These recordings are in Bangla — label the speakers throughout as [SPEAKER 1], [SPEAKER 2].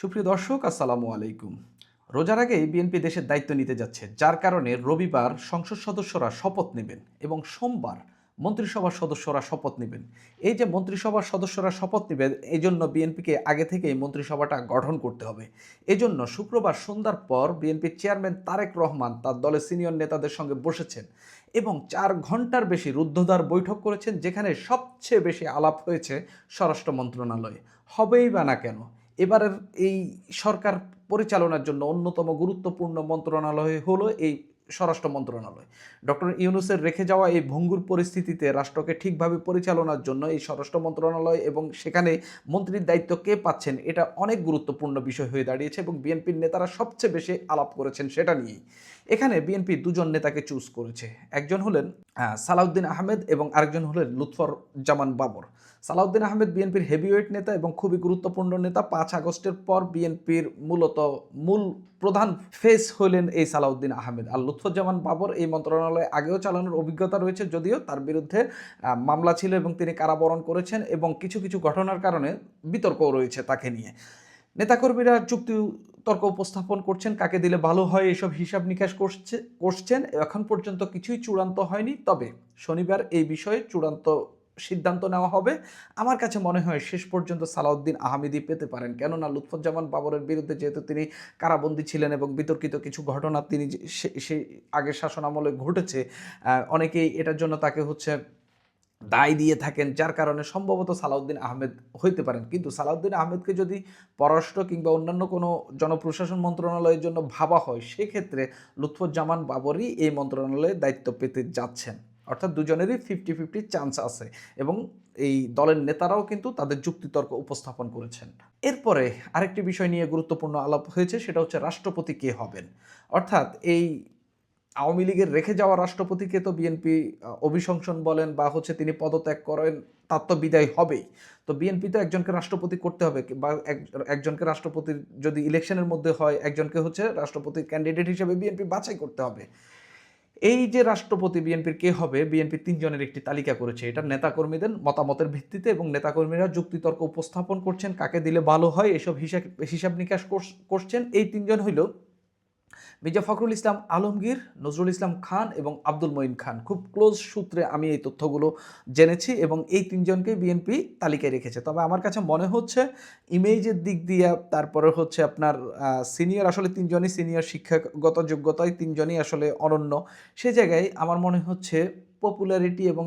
[SPEAKER 1] সুপ্রিয় দর্শক, আসসালামু আলাইকুম। রোজার আগেই বিএনপি দেশের দায়িত্ব নিতে যাচ্ছে, যার কারণে রবিবার সংসদ সদস্যরা শপথ নেবেন এবং সোমবার মন্ত্রিসভার সদস্যরা শপথ নেবেন। এই যে মন্ত্রিসভার সদস্যরা শপথ নেবেন, এই জন্য বিএনপিকে আগে থেকেই মন্ত্রিসভাটা গঠন করতে হবে। এজন্য শুক্রবার সন্ধ্যার পর বিএনপির চেয়ারম্যান তারেক রহমান তার দলের সিনিয়র নেতাদের সঙ্গে বসেছেন এবং ৪ ঘন্টার বেশি রুদ্ধদ্বার বৈঠক করেছেন, যেখানে সবচেয়ে বেশি আলাপ হয়েছে স্বরাষ্ট্র মন্ত্রণালয়ে। হবেই বা না কেন, এবারের এই সরকার পরিচালনার জন্য অন্যতম গুরুত্বপূর্ণ মন্ত্রণালয় হলো এই স্বরাষ্ট্র মন্ত্রণালয়। ডক্টর ইউনূসের রেখে যাওয়া এই ভঙ্গুর পরিস্থিতিতে রাষ্ট্রকে ঠিকভাবে পরিচালনার জন্য এই স্বরাষ্ট্র মন্ত্রণালয় এবং সেখানে মন্ত্রীর দায়িত্ব কে পাচ্ছেন, এটা অনেক গুরুত্বপূর্ণ বিষয় হয়ে দাঁড়িয়েছে এবং বিএনপির নেতারা সবচেয়ে বেশি আলাপ করেছেন সেটা নিয়েই। এখানে বিএনপি দুজন নেতাকে চুজ করেছে। একজন হলেন সালাউদ্দিন আহমেদ এবং আরেকজন হলেন লুৎফর বাবর। সালাউদ্দিন আহমেদ বিএনপির হেভিওয়েট নেতা এবং খুবই গুরুত্বপূর্ণ নেতা। ৫ আগস্টের পর বিএনপির মূল প্রধান ফেস হলেন এই সালাউদ্দিন আহমেদ। আর লুৎফুজ্জামান বাবর এই মন্ত্রণালয় আগেও চালানোর অভিজ্ঞতা রয়েছে, যদিও তার বিরুদ্ধে মামলা ছিল এবং তিনি কারাবরণ করেছেন এবং কিছু কিছু ঘটনার কারণে বিতর্কও রয়েছে তাকে নিয়ে। নেতাকর্মীরা যুক্তি তর্ক উপস্থাপন করছেন, কাকে দিলে ভালো হয় এসব হিসাব নিকাশ করছেন। এখন পর্যন্ত কিছুই চূড়ান্ত হয়নি, তবে শনিবার এই বিষয়ে চূড়ান্ত সিদ্ধান্ত নেওয়া হবে। আমার কাছে মনে হয় শেষ পর্যন্ত সালাউদ্দিন আহমেদই পেতে পারেন, কেননা লুৎফুজ্জামান বাবরের বিরুদ্ধে যেহেতু তিনি কারাবন্দী ছিলেন এবং বিতর্কিত কিছু ঘটনা তিনি সেই আগের শাসন আমলে ঘটেছে, অনেকেই এটার জন্য তাকে দায় দিয়ে থাকেন, যার কারণে সম্ভবত সালাউদ্দিন আহমেদ হইতে পারেন। কিন্তু সালাউদ্দিন আহমেদকে যদি পররাষ্ট্র কিংবা অন্যান্য কোনো জনপ্রশাসন মন্ত্রণালয়ের জন্য ভাবা হয়, সেক্ষেত্রে লুৎফুজ্জামান বাবরই এই মন্ত্রণালয়ে দায়িত্ব পেতে যাচ্ছেন। অর্থাৎ দুজনেরই 50-50 চান্স আছে এবং এই দলের নেতারাও কিন্তু তাদের যুক্তিতর্ক উপস্থাপন করেছেন। এরপরে আরেকটি বিষয় নিয়ে গুরুত্বপূর্ণ আলাপ হয়েছে, সেটা হচ্ছে রাষ্ট্রপতি কে হবেন। অর্থাৎ এই আওয়ামী লীগের রেখে যাওয়া রাষ্ট্রপতিকে তো বিএনপি অভিশংসন বলেন বা তিনি পদত্যাগ করেন, তার তো বিদায় হবেই। তো বিএনপি তো একজনকে রাষ্ট্রপতি করতে হবে, বা একজনকে রাষ্ট্রপতির যদি ইলেকশনের মধ্যে হয়, একজনকে রাষ্ট্রপতির ক্যান্ডিডেট হিসেবে বিএনপি বাছাই করতে হবে। এই যে রাষ্ট্রপতি বিএনপির কে হবে, বিএনপি ৩ জনের একটি তালিকা করেছে। এটা নেতাকর্মীদের মতামতের ভিত্তিতে এবং নেতাকর্মীরা যুক্তিতর্ক উপস্থাপন করছেন, কাকে দিলে ভালো হয় এসব হিসাব নিকাশ করছেন। এই ৩ জন হইল মির্জা ফখরুল ইসলাম আলমগীর, নজরুল ইসলাম খান এবং আব্দুল মঈন খান। খুব ক্লোজ সূত্রে আমি এই তথ্যগুলো জেনেছি এবং এই ৩ জনকেই বিএনপি তালিকায় রেখেছে। তবে আমার কাছে মনে হচ্ছে ইমেজের দিক দিয়ে, তারপরে আপনার সিনিয়র, আসলে ৩ জনই সিনিয়র, শিক্ষাগত যোগ্যতায় ৩ জনই আসলে অনন্য। সে জায়গায় আমার মনে হচ্ছে পপুলারিটি এবং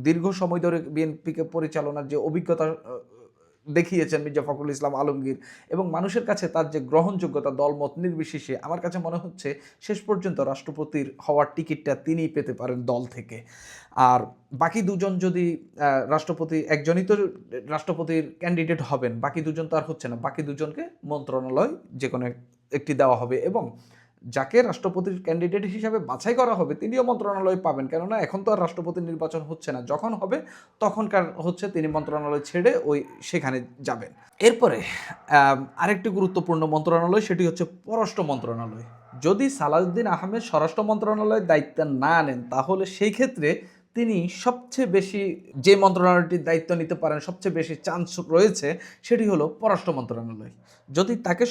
[SPEAKER 1] দীর্ঘ সময় ধরে বিএনপিকে পরিচালনার যে অভিজ্ঞতা দেখিয়েছেন মির্জা ফখরুল ইসলাম আলমগীর, এবং মানুষের কাছে তার যে গ্রহণযোগ্যতা দলমত নির্বিশেষে, আমার কাছে মনে হচ্ছে শেষ পর্যন্ত রাষ্ট্রপতির হওয়ার টিকিটটা তিনিই পেতে পারেন দল থেকে। আর বাকি দুজন যদি রাষ্ট্রপতি, একজনই তো রাষ্ট্রপতির ক্যান্ডিডেট হবেন, বাকি দুজন তো আর হচ্ছে না। বাকি দুজনকে মন্ত্রণালয় যে কোনো একটি দেওয়া হবে এবং যাকে রাষ্ট্রপতির ক্যান্ডিডেট হিসাবে বাছাই করা হবে তিনিও মন্ত্রণালয় পাবেন, কেননা এখন তো আর রাষ্ট্রপতির নির্বাচন হচ্ছে না। যখন হবে তখনকার তিনি মন্ত্রণালয় ছেড়ে সেখানে যাবেন। এরপরে আরেকটি গুরুত্বপূর্ণ মন্ত্রণালয়, সেটি হচ্ছে পররাষ্ট্র মন্ত্রণালয়। যদি সালাউদ্দিন আহমেদ স্বরাষ্ট্র মন্ত্রণালয়ের দায়িত্ব না নেন, তাহলে সেই ক্ষেত্রে তিনি সবচেয়ে বেশি যে মন্ত্রণালয়টির দায়িত্ব নিতে পারেন, সবচেয়ে বেশি চান্স রয়েছে, সেটি হলো পররাষ্ট্র মন্ত্রণালয়। যদি তাকে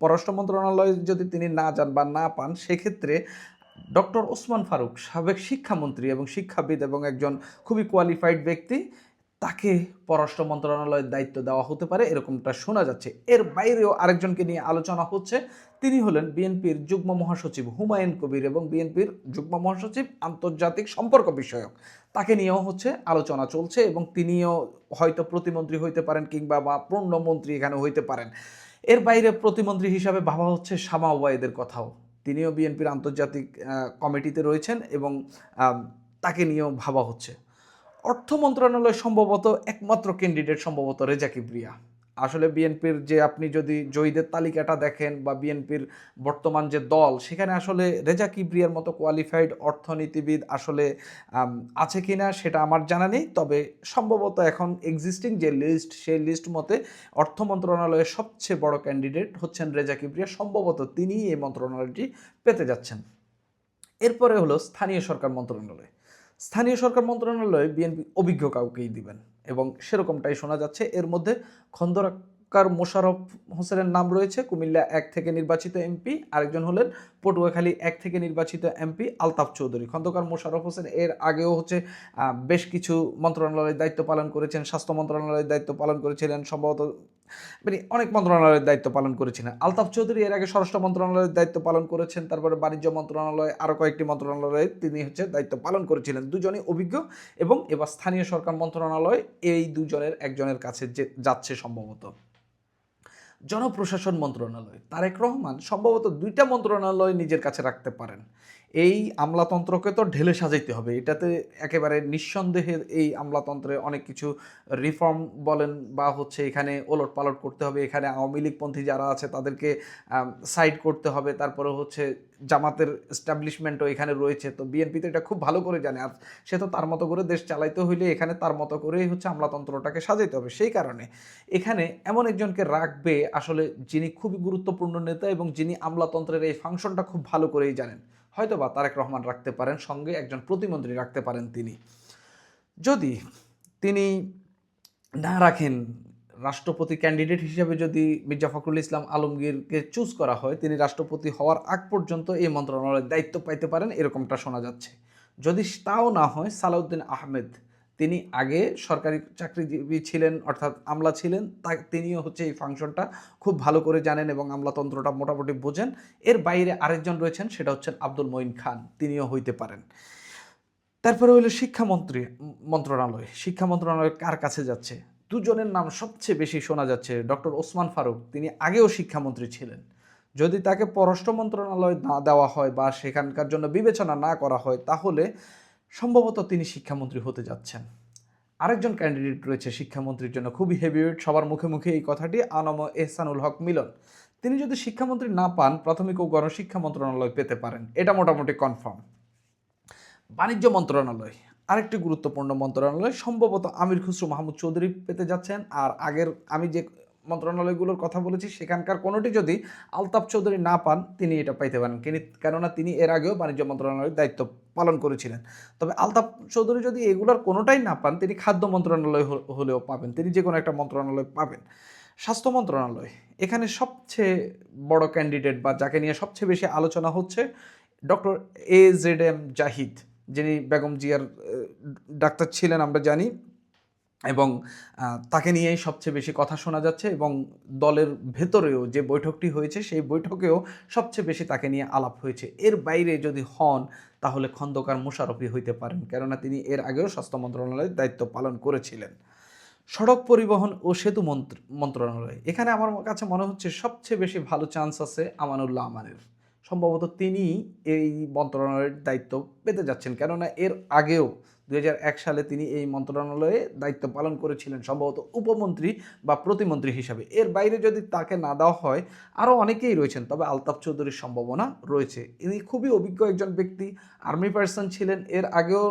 [SPEAKER 1] পররাষ্ট্র মন্ত্রণালয়ে যদি তিনি না যান বা না পান, সেক্ষেত্রে ডক্টর ওসমান ফারুক, সাবেক শিক্ষামন্ত্রী এবং শিক্ষাবিদ এবং একজন খুবই কোয়ালিফাইড ব্যক্তি, তাকে পররাষ্ট্র মন্ত্রণালয়ের দায়িত্ব দেওয়া হতে পারে, এরকমটা শোনা যাচ্ছে। এর বাইরেও আরেকজনকে নিয়ে আলোচনা হচ্ছে, তিনি হলেন বিএনপির যুগ্ম মহাসচিব হুমায়ুন কবির এবং বিএনপির যুগ্ম মহাসচিব আন্তর্জাতিক সম্পর্ক বিষয়ক। তাকে নিয়েও আলোচনা চলছে এবং তিনিও হয়তো প্রতিমন্ত্রী হইতে পারেন কিংবা পূর্ণমন্ত্রী এখানে হইতে পারেন। এর বাইরে প্রতিমন্ত্রী হিসাবে ভাবা হচ্ছে শামা ওবায়েদের কথাও। তিনিও বিএনপির আন্তর্জাতিক কমিটিতে রয়েছেন এবং তাকে নিয়েও ভাবা হচ্ছে। অর্থ মন্ত্রণালয় সম্ভবত একমাত্র ক্যান্ডিডেট সম্ভবত রেজা কিবরিয়া। আসলে বিএনপির যে আপনি যদি জয়ীদের তালিকাটা দেখেন বা বিএনপির বর্তমান যে দল, সেখানে আসলে রেজা কিবরিয়ার মতো কোয়ালিফাইড অর্থনীতিবিদ আসলে আছে কিনা সেটা আমার জানা নেই। তবে সম্ভবত এখন এক্সিস্টিং যে লিস্ট, সেই লিস্ট মতে অর্থ মন্ত্রণালয়ের সবচেয়ে বড় ক্যান্ডিডেট হচ্ছেন রেজা কিবরিয়া। সম্ভবত তিনিই এই মন্ত্রণালয়টি পেতে যাচ্ছেন। এরপরে হলো স্থানীয় সরকার মন্ত্রণালয়। স্থানীয় সরকার মন্ত্রণালয়ে বিএনপি অভিজ্ঞ কাউকেই দিবেন এবং সেরকমটাই শোনা যাচ্ছে। এর মধ্যে খন্দকার মোশাররফ হোসেনের নাম রয়েছে, কুমিল্লা 1 থেকে নির্বাচিত এমপি। আরেকজন হলেন পটুয়াখালী 1 থেকে নির্বাচিত এমপি আলতাফ চৌধুরী। খন্দকার মোশাররফ হোসেন এর আগেও হচ্ছে বেশ কিছু মন্ত্রণালয়ের দায়িত্ব পালন করেছেন, স্বাস্থ্য মন্ত্রণালয়ের দায়িত্ব পালন করেছিলেন, সম্ভবত মানে অনেক মন্ত্রণালয়ের দায়িত্ব পালন করেছিলেন। আলতাফ চৌধুরী এর আগে স্বরাষ্ট্র মন্ত্রণালয়ের দায়িত্ব পালন করেছেন, তারপরে বাণিজ্য মন্ত্রণালয়, আরও কয়েকটি মন্ত্রণালয়ে তিনি হচ্ছে দায়িত্ব পালন করেছিলেন। দুজনই অভিজ্ঞ এবং এবার স্থানীয় সরকার মন্ত্রণালয় এই দুজনের একজনের কাছে যাচ্ছে সম্ভবত। জনপ্রশাসন মন্ত্রণালয়, তারেক রহমান সম্ভবত 2টা মন্ত্রণালয় নিজের কাছে রাখতে পারেন। এই আমলাতন্ত্রকে তো ঢেলে সাজাইতে হবে, এটাতে একেবারে নিঃসন্দেহে এই আমলাতন্ত্রে অনেক কিছু রিফর্ম বলেন বা হচ্ছে এখানে ওলট পালট করতে হবে, এখানে আওয়ামী লীগপন্থী যারা আছে তাদেরকে সাইড করতে হবে, তারপরে হচ্ছে জামাতের এস্টাবলিশমেন্টও এখানে রয়েছে। তো বিএনপি তো এটা খুব ভালো করে জানে, আর সে তো তার মতো করে দেশ চালাইতে হইলে এখানে তার মতো করেই হচ্ছে আমলাতন্ত্রটাকে সাজাইতে হবে। সেই কারণে এখানে এমন একজনকে রাখবে আসলে যিনি খুবই গুরুত্বপূর্ণ নেতা এবং যিনি আমলাতন্ত্রের এই ফাংশনটা খুব ভালো করেই জানেন। হয়তো বা তারেক রহমান রাখতে পারেন, সঙ্গে একজন প্রতিমন্ত্রী রাখতে পারেন তিনি। যদি তিনি না রাখেন, রাষ্ট্রপতি ক্যান্ডিডেট হিসেবে যদি মির্জা ফখরুল ইসলাম আলমগীরকে চুজ করা হয়, তিনি রাষ্ট্রপতি হওয়ার আগ পর্যন্ত এই মন্ত্রণালয়ের দায়িত্ব পাইতে পারেন, এরকমটা শোনা যাচ্ছে। যদি তাও না হয়, সালাউদ্দিন আহমেদ, তিনি আগে সরকারি চাকরিজীবী ছিলেন, অর্থাৎ আমলা ছিলেন, তিনিও হচ্ছে এই ফাংশনটা খুব ভালো করে জানেন এবং আমলাতন্ত্রটা মোটামুটি বোঝেন। এর বাইরে আরেকজন রয়েছেন, সেটা হচ্ছেন আব্দুল মঈন খান, তিনিও হইতে পারেন। তারপরে হলো মন্ত্রণালয়। শিক্ষা মন্ত্রণালয় কার কাছে যাচ্ছে? দুজনের নাম সবচেয়ে বেশি শোনা যাচ্ছে। ডক্টর ওসমান ফারুক, তিনি আগেও শিক্ষামন্ত্রী ছিলেন। যদি তাকে পররাষ্ট্র মন্ত্রণালয় না দেওয়া হয় বা সেখানকার জন্য বিবেচনা না করা হয়, তাহলে সম্ভবত তিনি শিক্ষামন্ত্রী হতে যাচ্ছেন। আরেকজন ক্যান্ডিডেট রয়েছে শিক্ষামন্ত্রীর জন্য, খুবই হেভিওয়েট, সবার মুখে মুখে এই কথাটি, আনম এহসানুল হক মিলন। তিনি যদি শিক্ষামন্ত্রী না পান, প্রাথমিক ও গণশিক্ষা মন্ত্রণালয় পেতে পারেন, এটা মোটামুটি কনফার্ম। বাণিজ্য মন্ত্রণালয় আরেকটি গুরুত্বপূর্ণ মন্ত্রণালয়, সম্ভবত আমির খুসরো মাহমুদ চৌধুরী পেতে যাচ্ছেন। আর আগের আমি যে মন্ত্রণালয়গুলোর কথা বলেছি সেখানকার কোনোটি যদি আলতাফ চৌধুরী না পান, তিনি এটা পাইতে পারেন, কেননা তিনি এর আগেও বাণিজ্য মন্ত্রণালয়ের দায়িত্ব পালন করেছিলেন। তবে আলতাফ চৌধুরী যদি এগুলোর কোনোটাই না পান, তিনি খাদ্য মন্ত্রণালয় হলেও পাবেন, তিনি যে কোনো একটা মন্ত্রণালয় পাবেন। স্বাস্থ্য মন্ত্রণালয়, এখানে সবচেয়ে বড় ক্যান্ডিডেট বা যাকে নিয়ে সবচেয়ে বেশি আলোচনা হচ্ছে ডক্টর AZM জাহিদ, যিনি বেগম জিয়ার ডাক্তার ছিলেন আমরা জানি, এবং তাকে নিয়েই সবচেয়ে বেশি কথা শোনা যাচ্ছে এবং দলের ভেতরেও যে বৈঠকটি হয়েছে সেই বৈঠকেও সবচেয়ে বেশি তাকে নিয়ে আলাপ হয়েছে। এর বাইরে যদি হন, তাহলে খন্দকার মোশাররফই হইতে পারেন, কেননা তিনি এর আগেও স্বাস্থ্য মন্ত্রণালয়ের দায়িত্ব পালন করেছিলেন। সড়ক পরিবহন ও সেতু মন্ত্রণালয়, এখানে আমার কাছে মনে হচ্ছে সবচেয়ে বেশি ভালো চান্স আছে আমানুল্লাহ আমানের। সম্ভবত তিনি এই মন্ত্রণালয়ের দায়িত্ব পেতে যাচ্ছেন, কেননা এর আগেও 2001 সালে তিনি এই মন্ত্রণালয়ে দায়িত্ব পালন করেছিলেন, সম্ভবত উপমন্ত্রী বা প্রতিমন্ত্রী হিসাবে। এর বাইরে যদি তাকে না দেওয়া হয়, আরও অনেকেই রয়েছেন, তবে আলতাফ চৌধুরীর সম্ভাবনা রয়েছে। ইনি খুবই অভিজ্ঞ একজন ব্যক্তি, আর্মি পার্সন ছিলেন, এর আগেও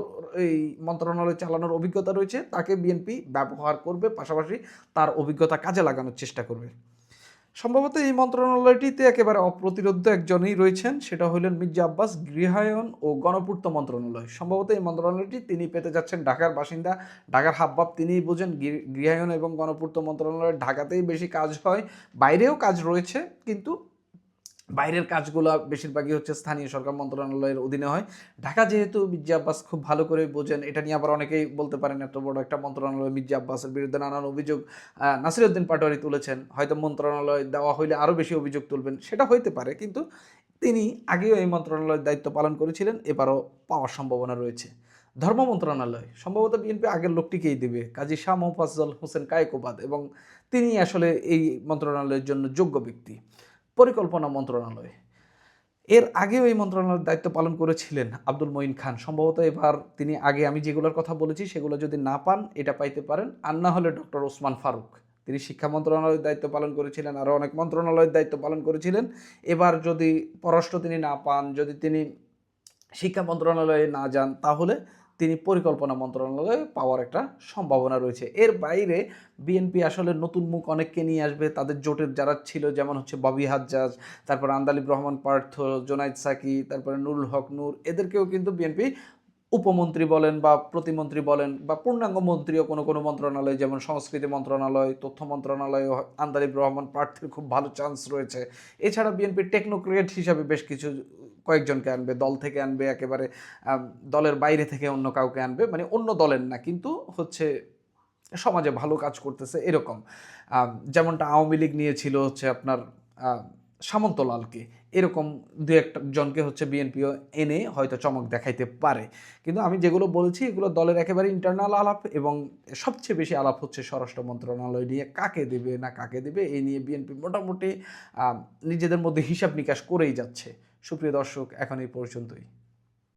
[SPEAKER 1] এই মন্ত্রণালয় চালানোর অভিজ্ঞতা রয়েছে। তাকে বিএনপি ব্যবহার করবে, পাশাপাশি তার অভিজ্ঞতা কাজে লাগানোর চেষ্টা করবে। সম্ভবত এই মন্ত্রণালয়টিতে একেবারে অপ্রতিরোধ্য একজনই রয়েছেন, সেটা হলেন মির্জা আব্বাস, গৃহায়ন ও গণপূর্ত মন্ত্রণালয়। সম্ভবত এই মন্ত্রণালয়টি তিনি পেতে যাচ্ছেন, ঢাকার বাসিন্দা, ঢাকার হাবভাব তিনিই বোঝেন। গৃহায়ন এবং গণপূর্ত মন্ত্রণালয় ঢাকাতেই বেশি কাজ হয়, বাইরেও কাজ রয়েছে, কিন্তু বাইরের কাজগুলো বেশিরভাগই হচ্ছে স্থানীয় সরকার মন্ত্রণালয়ের অধীনে হয়। ঢাকা যেহেতু মির্জা আব্বাস খুব ভালো করে বোঝেন, এটা নিয়ে আবার অনেকেই বলতে পারেন এত বড় একটা মন্ত্রণালয়, মির্জা আব্বাসের বিরুদ্ধে নানান অভিযোগ নাসিরউদ্দিন পাটোয়ারি তুলেছেন, হয়তো মন্ত্রণালয় দেওয়া হইলে আরও বেশি অভিযোগ তুলবেন, সেটা হইতে পারে, কিন্তু তিনি আগেও এই মন্ত্রণালয়ের দায়িত্ব পালন করেছিলেন, এবারও পাওয়ার সম্ভাবনা রয়েছে। ধর্ম মন্ত্রণালয়, সম্ভবত বিএনপি আগের লোকটিকেই দেবে, কাজী শাহ মোফাজ্জল হোসেন কায়েকোবাদ, এবং তিনি আসলে এই মন্ত্রণালয়ের জন্য যোগ্য ব্যক্তি। পরিকল্পনা মন্ত্রণালয়, এর আগেও এই মন্ত্রণালয়ের দায়িত্ব পালন করেছিলেন আব্দুল মঈন খান, সম্ভবত এবার তিনি আগে আমি যেগুলোর কথা বলেছি সেগুলো যদি না পান, এটা পাইতে পারেন। আর না হলে ডক্টর ওসমান ফারুক, তিনি শিক্ষা মন্ত্রণালয়ের দায়িত্ব পালন করেছিলেন, আরও অনেক মন্ত্রণালয়ের দায়িত্ব পালন করেছিলেন। এবার যদি পররাষ্ট্র তিনি না পান, যদি তিনি শিক্ষা মন্ত্রণালয়ে না যান, তাহলে তিনি পরিকল্পনা মন্ত্রণালয়ে পাওয়ার একটা সম্ভাবনা রয়েছে। এর বাইরে বিএনপি আসলে নতুন মুখ অনেককে নিয়ে আসবে, তাদের জোটের যারা ছিল, যেমন হচ্ছে ববি হাজ্জাজ, তারপর আন্দালিব রহমান পার্থ, জোনায়েদ সাকি, তারপরে নুরুল হক নূর, এদেরকেও কিন্তু বিএনপি উপমন্ত্রী বলেন বা প্রতিমন্ত্রী বলেন বা পূর্ণাঙ্গ মন্ত্রীও কোনো কোনো মন্ত্রণালয়, যেমন সংস্কৃতি মন্ত্রণালয়, তথ্য মন্ত্রণালয়, আন্দালিব রহমান প্রার্থীর খুব ভালো চান্স রয়েছে। এছাড়া বিএনপির টেকনোক্রেট হিসাবে বেশ কিছু কয়েকজনকে আনবে, দল থেকে আনবে, একেবারে দলের বাইরে থেকে অন্য কাউকে আনবে, মানে অন্য দলের না কিন্তু হচ্ছে সমাজে ভালো কাজ করতেছে এরকম। যেমনটা আওয়ামী লীগ নিয়েছিল হচ্ছে আপনার সামন্তলালকে, এরকম দু একটা জনকে হচ্ছে বিএনপিও এনে হয়তো চমক দেখাইতে পারে। কিন্তু আমি যেগুলো বলছি এগুলো দলের একেবারে ইন্টারনাল আলাপ, এবং সবচেয়ে বেশি আলাপ হচ্ছে স্বরাষ্ট্র মন্ত্রণালয় নিয়ে, কাকে দেবে না কাকে দেবে এই নিয়ে বিএনপি মোটামুটি নিজেদের মধ্যে হিসাব নিকাশ করেই যাচ্ছে। সুপ্রিয় দর্শক, এখন এই পর্যন্তই।